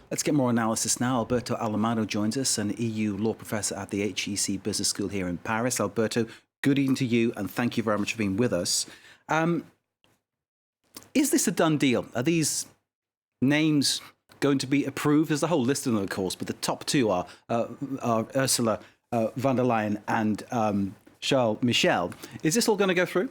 Let's get more analysis now. Alberto Alemanno joins us, an EU law professor at the HEC Business School here in Paris. Alberto, good evening to you, and thank you very much for being with us. Is this a done deal? Are these names going to be approved? There's a whole list of them, of course, but the top two are Ursula von der Leyen and Charles Michel. Is this all going to go through?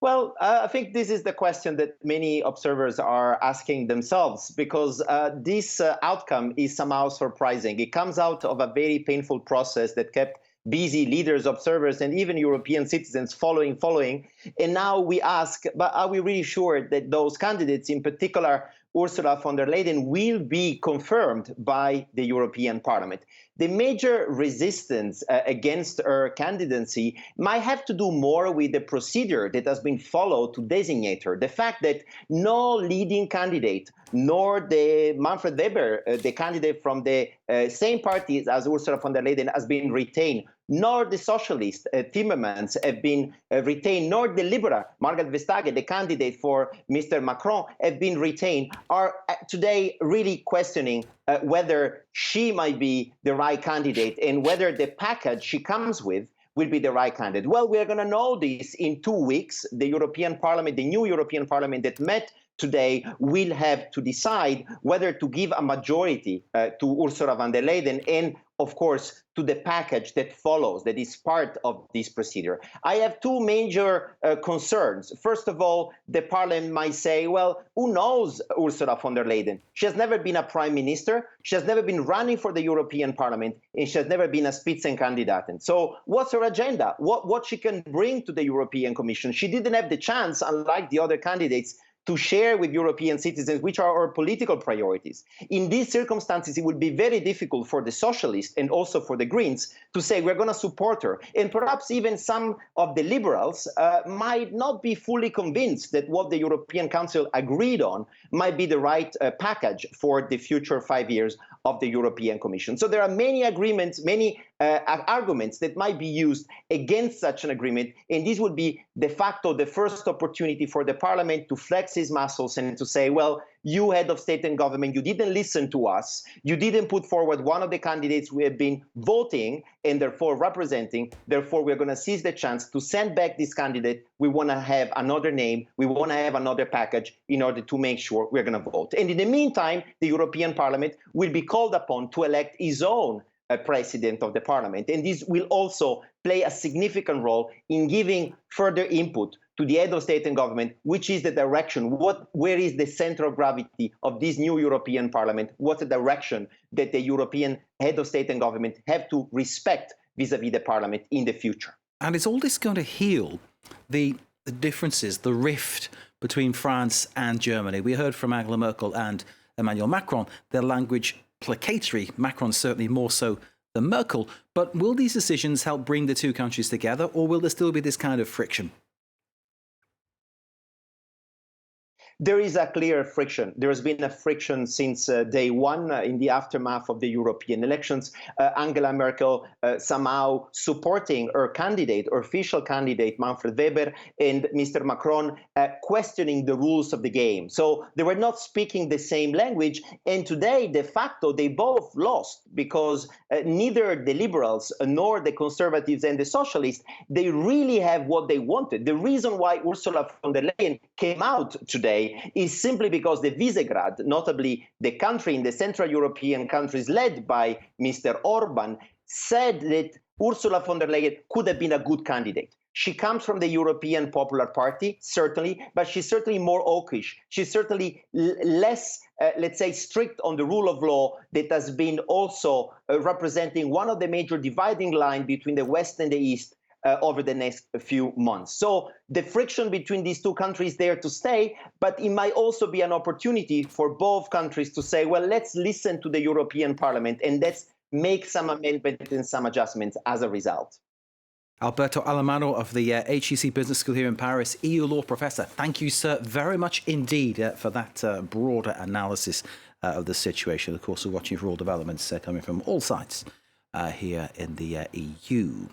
Well, I think this is the question that many observers are asking themselves, because this outcome is somehow surprising. It comes out of a very painful process that kept busy leaders, observers, and even European citizens following. And now we ask, but are we really sure that those candidates, in particular Ursula von der Leyen, will be confirmed by the European Parliament? The major resistance against her candidacy might have to do more with the procedure that has been followed to designate her. The fact that no leading candidate, nor the Manfred Weber, the candidate from the same party as Ursula von der Leyen, has been retained, nor the socialist Timmermans have been retained, nor the liberal Margaret Vestager, the candidate for Mr. Macron, have been retained, are today really questioning whether she might be the right candidate and whether the package she comes with will be the right candidate. Well, we're going to know this in 2 weeks. The European Parliament, the new European Parliament that met today, will have to decide whether to give a majority to Ursula von der Leyen and, of course, to the package that follows, that is part of this procedure. I have two major concerns. First of all, the Parliament might say, well, who knows Ursula von der Leyen? She has never been a prime minister, she has never been running for the European Parliament, and she has never been a Spitzenkandidatin. So what's her agenda? What she can bring to the European Commission? She didn't have the chance, unlike the other candidates, to share with European citizens which are our political priorities. In these circumstances, it would be very difficult for the socialists and also for the Greens to say we're going to support her. And perhaps even some of the liberals might not be fully convinced that what the European Council agreed on might be the right package for the future 5 years of the European Commission. So there are many agreements, many arguments that might be used against such an agreement, and this would be de facto the first opportunity for the Parliament to flex his muscles and to say, well, you, head of state and government, you didn't listen to us, you didn't put forward one of the candidates we have been voting and therefore representing, therefore we're going to seize the chance to send back this candidate. We want to have another name, we want to have another package in order to make sure we're going to vote. And in the meantime, the European Parliament will be called upon to elect its own president of the Parliament. And this will also play a significant role in giving further input to the head of state and government, which is the direction, where is the center of gravity of this new European Parliament, what's the direction that the European head of state and government have to respect vis-à-vis the Parliament in the future. And is all this going to heal the differences, the rift between France and Germany? We heard from Angela Merkel and Emmanuel Macron, their language placatory, Macron certainly more so than Merkel. But will these decisions help bring the two countries together, or will there still be this kind of friction? There is a clear friction. There has been a friction since day one in the aftermath of the European elections. Angela Merkel somehow supporting her candidate, her official candidate, Manfred Weber, and Mr. Macron questioning the rules of the game. So they were not speaking the same language. And today, de facto, they both lost because neither the liberals nor the conservatives and the socialists, they really have what they wanted. The reason why Ursula von der Leyen came out today is simply because the Visegrad, notably the country in the Central European countries led by Mr. Orban, said that Ursula von der Leyen could have been a good candidate. She comes from the European Popular Party, certainly, but she's certainly more hawkish. She's certainly less, let's say, strict on the rule of law that has been also representing one of the major dividing lines between the West and the East over the next few months. So the friction between these two countries is there to stay, but it might also be an opportunity for both countries to say, well, let's listen to the European Parliament and let's make some amendments and some adjustments as a result. Alberto Alemanno of the HEC Business School here in Paris, EU law professor. Thank you, sir, very much indeed for that broader analysis of the situation. Of course, we're watching for all developments coming from all sides here in the EU.